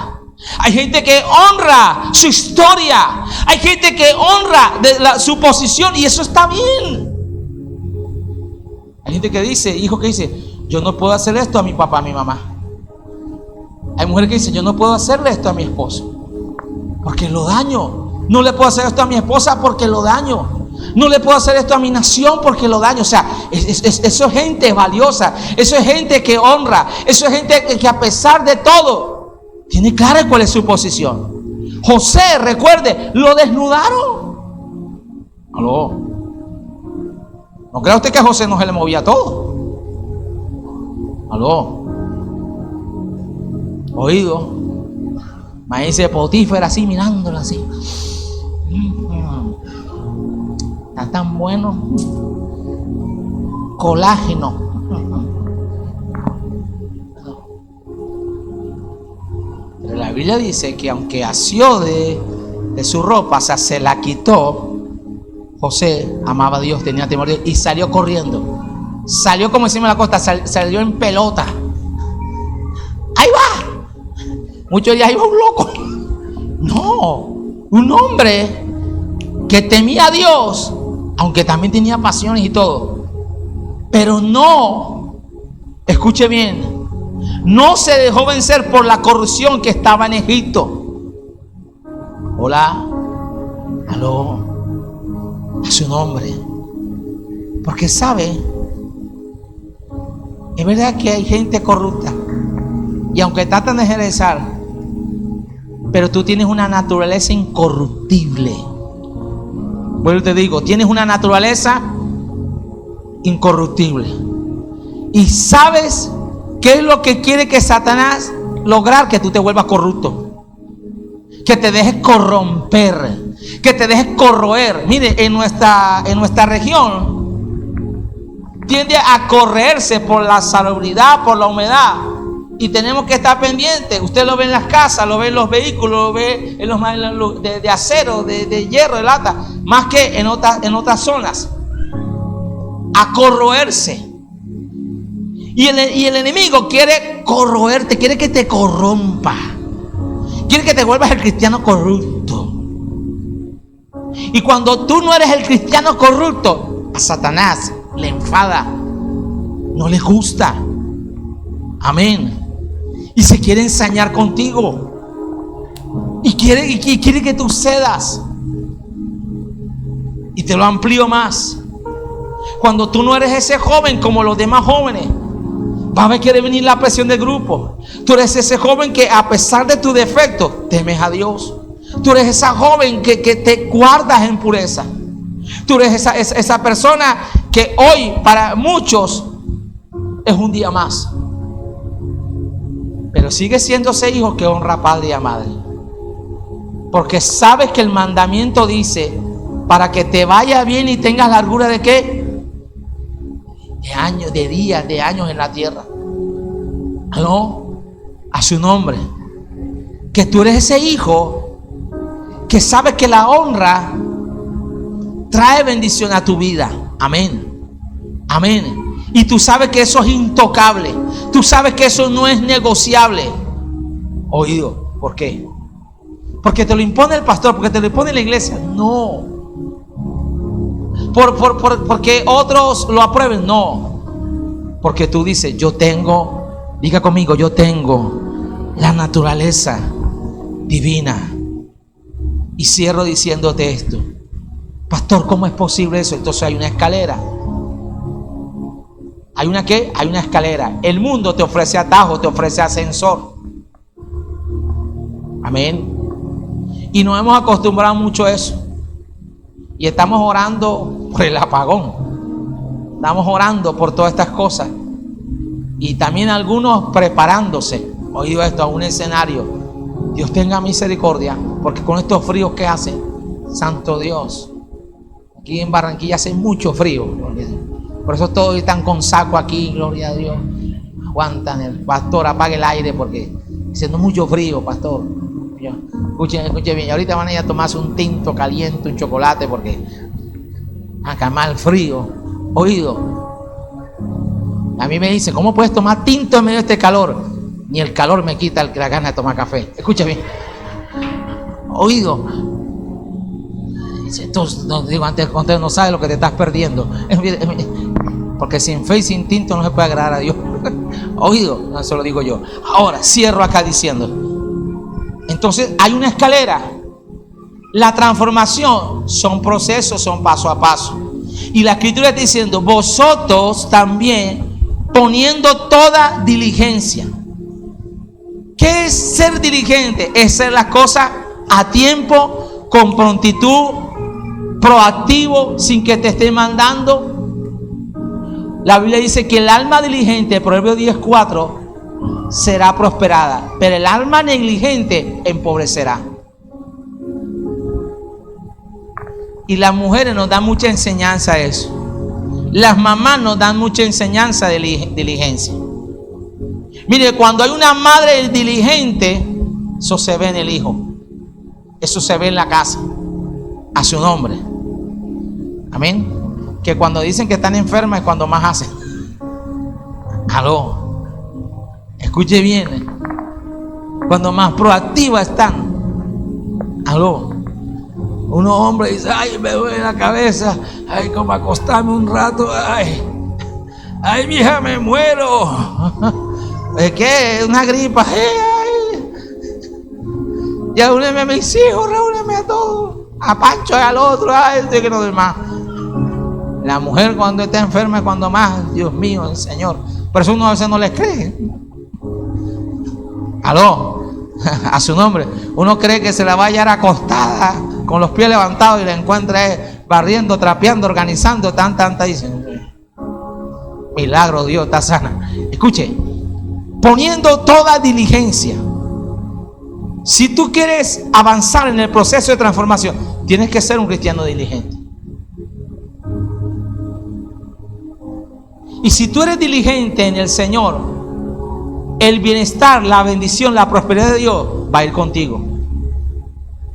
A: Hay gente que honra su historia. Hay gente que honra su posición, y eso está bien. Hay gente que dice, hijo que dice, yo no puedo hacer esto a mi papá, a mi mamá. Hay mujeres que dicen, yo no puedo hacerle esto a mi esposo, porque lo daño. No le puedo hacer esto a mi esposa porque lo daño. No le puedo hacer esto a mi nación porque lo daño. O sea, eso es gente valiosa. Eso es gente que honra. Eso es gente que a pesar de todo tiene clara cuál es su posición. José, recuerde, lo desnudaron. ¿Aló? ¿No cree usted que a José no se le movía todo? ¿Aló? Oído. Maíz de Potífera así mirándolo así. Está tan bueno. Colágeno. Pero la Biblia dice que aunque asió de su ropa, o sea, se la quitó, José amaba a Dios, tenía temor de Dios y salió corriendo. Salió como decimos en la costa, salió en pelota. Ahí va. Muchos ya iba un loco. No, un hombre que temía a Dios, aunque también tenía pasiones y todo. Pero no, escuche bien, no se dejó vencer por la corrupción que estaba en Egipto. Hola, aló, a su nombre. Porque sabe, es verdad que hay gente corrupta. Y aunque tratan de regresar, pero tú tienes una naturaleza incorruptible. Bueno, te digo, tienes una naturaleza incorruptible. Y sabes qué es lo que quiere que Satanás lograr, que tú te vuelvas corrupto, que te dejes corromper, que te dejes corroer. Mire, en nuestra región tiende a correrse por la salubridad, por la humedad. Y tenemos que estar pendientes. Usted lo ve en las casas, lo ve en los vehículos, lo ve en los de acero, de hierro, de lata, más que en otras zonas. A corroerse. Y el enemigo quiere corroerte, quiere que te corrompa, quiere que te vuelvas el cristiano corrupto. Y cuando tú no eres el cristiano corrupto, a Satanás le enfada, no le gusta. Amén. Y se quiere ensañar contigo. Y quiere que tú cedas. Y te lo amplío más. Cuando tú no eres ese joven como los demás jóvenes, va a querer venir la presión del grupo. Tú eres ese joven que a pesar de tu defecto, temes a Dios. Tú eres esa joven que te guardas en pureza. Tú eres esa persona que hoy para muchos es un día más. Pero sigue siendo ese hijo que honra a padre y a madre. Porque sabes que el mandamiento dice, para que te vaya bien y tengas largura de ¿qué? De años, de días, de años en la tierra. No, a su nombre. Que tú eres ese hijo que sabe que la honra trae bendición a tu vida. Amén. Amén. Y tú sabes que eso es intocable. Tú sabes que eso no es negociable. Oído, ¿por qué? Porque te lo impone el pastor, porque te lo impone la iglesia. No. Porque otros lo aprueben. No. Porque tú dices, yo tengo, diga conmigo, yo tengo la naturaleza divina. Y cierro diciéndote esto. Pastor, ¿cómo es posible eso? Entonces hay una escalera. ¿Hay una qué? Hay una escalera. El mundo te ofrece atajo, te ofrece ascensor. Amén. Y nos hemos acostumbrado mucho a eso. Y estamos orando por el apagón. Estamos orando por todas estas cosas. Y también algunos preparándose. Oído esto, a un escenario. Dios tenga misericordia. Porque con estos fríos que hace, santo Dios. Aquí en Barranquilla hace mucho frío. Por eso todos están con saco aquí, gloria a Dios. Aguantan, el pastor apague el aire porque haciendo mucho frío, pastor. Escuchen bien, ahorita van a ir a tomarse un tinto caliente, un chocolate, porque a calmar el frío. Oído, a mí me dice, ¿cómo puedes tomar tinto en medio de este calor? Ni el calor me quita la gana de tomar café. Escucha bien. Oído. Entonces, no, digo, antes no sabes lo que te estás perdiendo. Porque sin fe y sin tinto no se puede agradar a Dios. Oído, eso lo digo yo. Ahora cierro acá diciendo. Entonces hay una escalera. La transformación son procesos, son paso a paso. Y la Escritura está diciendo, vosotros también poniendo toda diligencia. ¿Qué es ser diligente? Es hacer las cosas a tiempo, con prontitud, proactivo, sin que te esté mandando. La Biblia dice que el alma diligente, Proverbios 10:4, será prosperada, pero el alma negligente empobrecerá. Y las mujeres nos dan mucha enseñanza a eso. Las mamás nos dan mucha enseñanza de diligencia. Mire, cuando hay una madre diligente, eso se ve en el hijo. Eso se ve en la casa. A su nombre. Amén. Que cuando dicen que están enfermas es cuando más hacen. Aló. Escuche bien. Cuando más proactivas están. Aló. Unos hombres dicen, ay, me duele la cabeza, ay, como acostarme un rato, ay, mija, me muero. ¿De qué? Una gripa. Ay. Ya úneme a mis hijos, reúneme a todos, a Pancho y al otro, ay, estoy que no doy más. La mujer cuando está enferma es cuando más, Dios mío, el Señor. Por eso uno a veces no les cree. Aló, a su nombre. Uno cree que se la va a hallar acostada, con los pies levantados, y la encuentra barriendo, trapeando, organizando, tanta, dicen, milagro, Dios está sana. Escuche, poniendo toda diligencia. Si tú quieres avanzar en el proceso de transformación, tienes que ser un cristiano diligente. Y si tú eres diligente en el Señor, el bienestar, la bendición, la prosperidad de Dios va a ir contigo.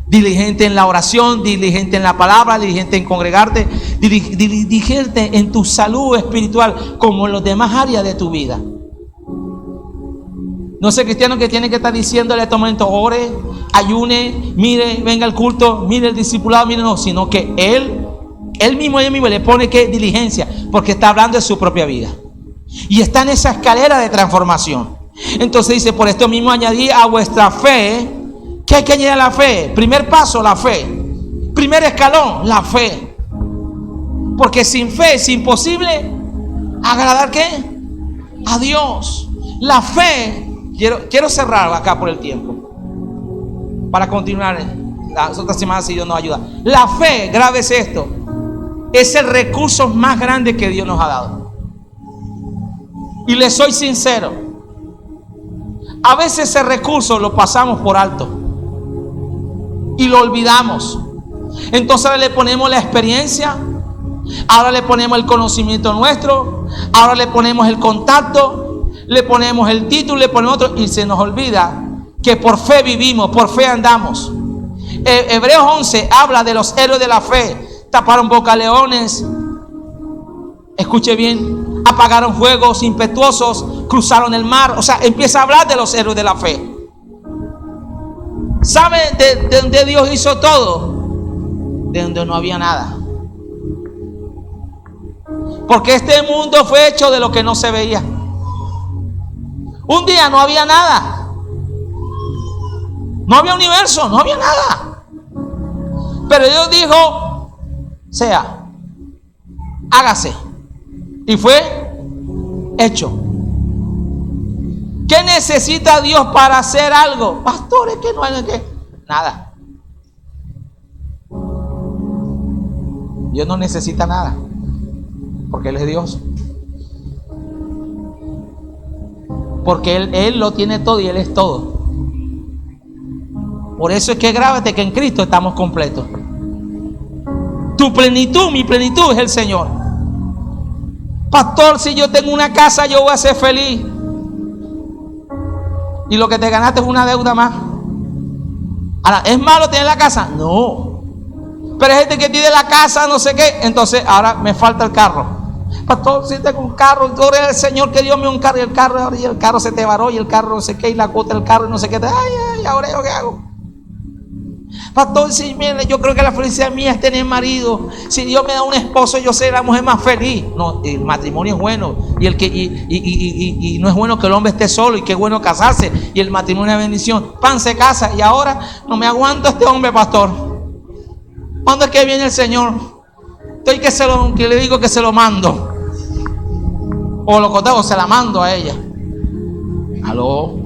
A: Diligente en la oración, diligente en la palabra, diligente en congregarte, diligente en tu salud espiritual, como en las demás áreas de tu vida. No sé, cristiano, que tiene que estar diciéndole a este momento, ore, ayune, mire, venga al culto, mire el discipulado, mire, no, sino que él mismo le pone que diligencia, porque está hablando de su propia vida. Y está en esa escalera de transformación. Entonces dice, por esto mismo añadí a vuestra fe. ¿Qué hay que añadir a la fe? Primer paso, la fe. Primer escalón, la fe. Porque sin fe es imposible agradar ¿qué? A Dios. La fe, quiero cerrar acá por el tiempo, para continuar las otras semanas si Dios nos ayuda. La fe, grábese esto, es el recurso más grande que Dios nos ha dado. Y le soy sincero, a veces ese recurso lo pasamos por alto y lo olvidamos. Entonces ahora le ponemos la experiencia, ahora le ponemos el conocimiento nuestro, ahora le ponemos el contacto, le ponemos el título, le ponemos otro, y se nos olvida que por fe vivimos, por fe andamos. Hebreos 11 habla de los héroes de la fe. Taparon boca leones, escuche bien, apagaron fuegos impetuosos, cruzaron el mar. O sea, empieza a hablar de los héroes de la fe. ¿Sabe de dónde Dios hizo todo? De donde no había nada. Porque este mundo fue hecho de lo que no se veía. Un día no había nada. No había universo, no había nada. Pero Dios dijo, sea, hágase. Y fue hecho. ¿Qué necesita Dios para hacer algo? Pastores, que no hay que nada. Dios no necesita nada, porque Él es Dios. Porque Él lo tiene todo y Él es todo. Por eso es que grábate que en Cristo estamos completos. Tu plenitud, mi plenitud es el Señor. Pastor, si yo tengo una casa, yo voy a ser feliz. Y lo que te ganaste es una deuda más. Ahora, ¿es malo tener la casa? No. Pero hay gente que tiene la casa, no sé qué. Entonces, ahora me falta el carro. Pastor, si tengo un carro, gloria al Señor que Dios me dio un carro, y el carro se te varó, y el carro no sé qué, y la cuota del carro, y no sé qué. Ay, ahora yo qué hago. Pastor, si mire, yo creo que la felicidad mía es tener marido. Si Dios me da un esposo, yo seré la mujer más feliz. No, el matrimonio es bueno. Y no es bueno que el hombre esté solo. Y qué bueno casarse. Y el matrimonio es bendición. Pan se casa. Y ahora no me aguanto a este hombre, pastor. ¿Cuándo es que viene el Señor? Estoy que le digo que se lo mando. O lo contrario, se la mando a ella. Aló.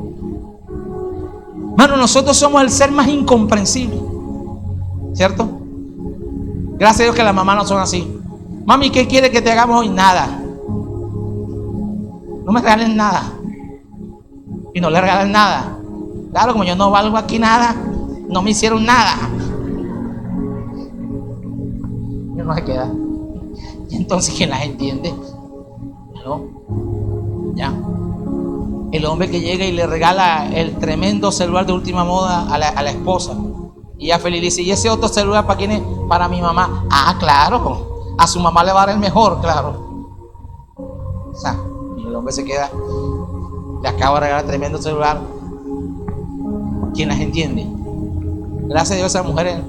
A: Hermano, nosotros somos el ser más incomprensible, ¿cierto? Gracias a Dios que las mamás no son así. Mami, ¿qué quiere que te hagamos hoy? Nada. No me regalen nada. Y no le regalen nada. Claro, como yo no valgo aquí nada, no me hicieron nada. Y no se queda. Y entonces, ¿quién las entiende? ¿No? Ya. El hombre que llega y le regala el tremendo celular de última moda a la esposa. Y ella feliz dice, ¿y ese otro celular para quién es? Para mi mamá. Ah, claro. A su mamá le va a dar el mejor, claro. O sea, y el hombre se queda. Le acaba de regalar tremendo celular. ¿Quién las entiende? Gracias a Dios, esas mujeres,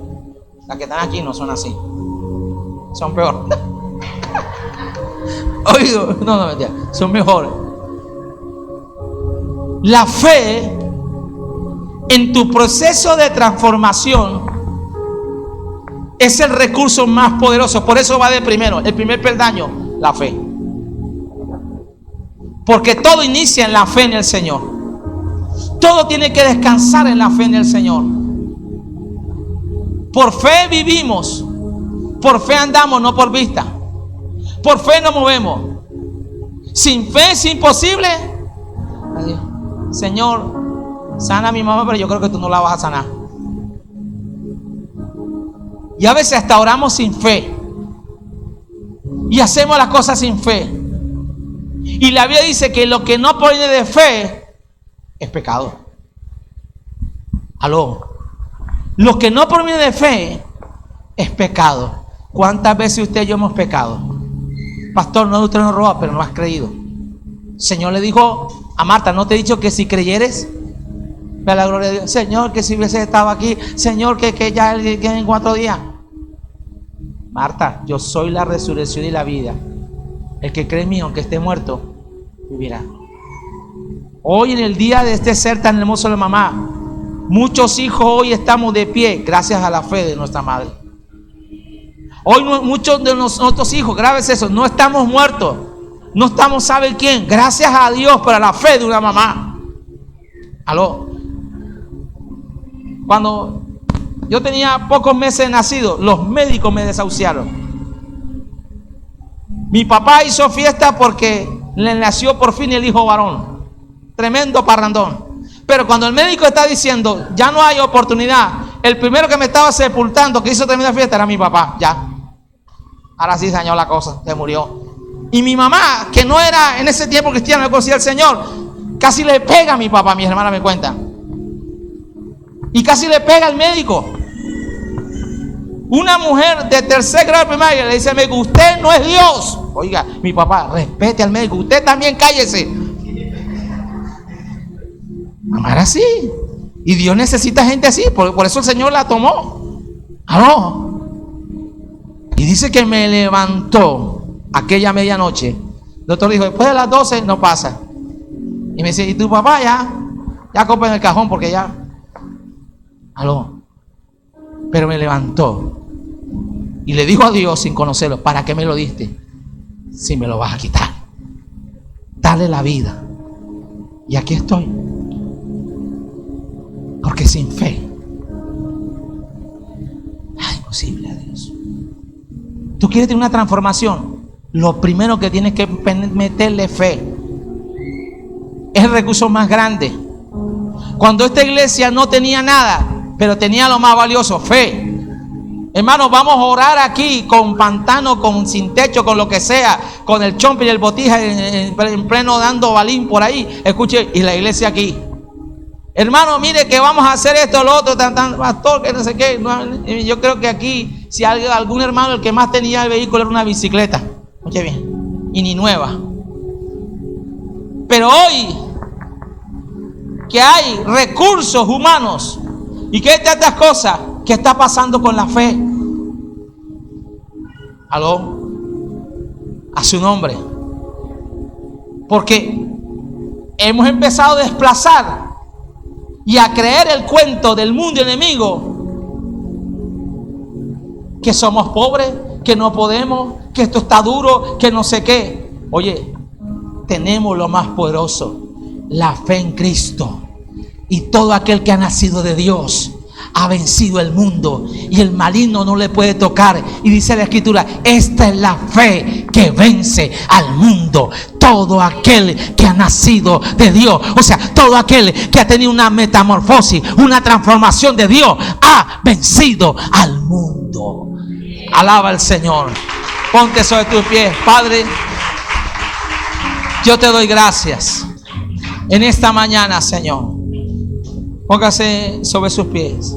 A: las que están aquí, no son así. Son peor. Oído, no, mentira. Son mejores. La fe en tu proceso de transformación es el recurso más poderoso. Por eso va de primero. El primer peldaño, la fe. Porque todo inicia en la fe en el Señor. Todo tiene que descansar en la fe en el Señor. Por fe vivimos. Por fe andamos, no por vista. Por fe nos movemos. Sin fe es imposible. Adiós. Señor, sana a mi mamá, pero yo creo que tú no la vas a sanar. Y a veces hasta oramos sin fe. Y hacemos las cosas sin fe. Y la Biblia dice que lo que no proviene de fe es pecado. Aló. Lo que no proviene de fe es pecado. ¿Cuántas veces usted y yo hemos pecado? Pastor, no, usted no roba, pero no has creído. El Señor le dijo a Marta, ¿no te he dicho que si creyeres? Ve a la gloria de Dios. Señor, que si hubiese estado aquí. Señor, que ya en 4 días. Marta, yo soy la resurrección y la vida. El que cree en mí, aunque esté muerto, vivirá. Hoy, en el día de este ser tan hermoso de mamá, muchos hijos hoy estamos de pie gracias a la fe de nuestra madre. Hoy muchos de nuestros hijos, graves eso, no estamos muertos. No estamos, ¿sabe quién? Gracias a Dios por la fe de una mamá. Aló. Cuando yo tenía pocos meses de nacido, los médicos me desahuciaron. Mi papá hizo fiesta porque le nació por fin el hijo varón. Tremendo parrandón. Pero cuando el médico está diciendo, ya no hay oportunidad, el primero que me estaba sepultando, que hizo tremenda fiesta, era mi papá. Ya. Ahora sí se dañó la cosa, se murió. Y mi mamá, que no era en ese tiempo cristiana, no conocía al Señor, casi le pega a mi papá, mi hermana me cuenta. Y casi le pega al médico. Una mujer de tercer grado de primaria le dice al médico, usted no es Dios. Oiga, mi papá, respete al médico, usted también cállese. Mamá era así. Y Dios necesita gente así, por eso el Señor la tomó. ¿Aló? Y dice que me levantó aquella medianoche. El doctor dijo, después de las 12 no pasa. Y me dice, ¿y tu papá ya copa en el cajón porque ya? ¿Aló? Pero me levantó. Y le dijo a Dios sin conocerlo, ¿para qué me lo diste? Si me lo vas a quitar. Dale la vida. Y aquí estoy. Porque sin fe es imposible a Dios. Tú quieres tener una transformación. Lo primero que tienes que meterle fe. Es el recurso más grande. Cuando esta iglesia no tenía nada, pero tenía lo más valioso, fe. Hermanos, vamos a orar aquí con pantano, con sin techo, con lo que sea, con el chompi y el botija en pleno dando balín por ahí. Escuche, y la iglesia aquí. Hermano, mire que vamos a hacer esto, lo otro, pastor, que no sé qué. No, yo creo que aquí, si algún hermano, el que más tenía el vehículo era una bicicleta. Escuche bien, y ni nueva. Pero hoy, que hay recursos humanos y que hay tantas cosas, ¿qué está pasando con la fe? ¿Aló? A su nombre. Porque hemos empezado a desplazar y a creer el cuento del mundo enemigo que somos pobres, que no podemos, que esto está duro, que no sé qué. Oye, tenemos lo más poderoso, la fe en Cristo. Y todo aquel que ha nacido de Dios ha vencido el mundo y el maligno no le puede tocar. Y dice la Escritura, esta es la fe que vence al mundo. Todo aquel que ha nacido de Dios, o sea, todo aquel que ha tenido una metamorfosis, una transformación de Dios, ha vencido al mundo. Alaba al Señor. Ponte sobre tus pies. Padre, yo te doy gracias en esta mañana, Señor. Póngase sobre sus pies.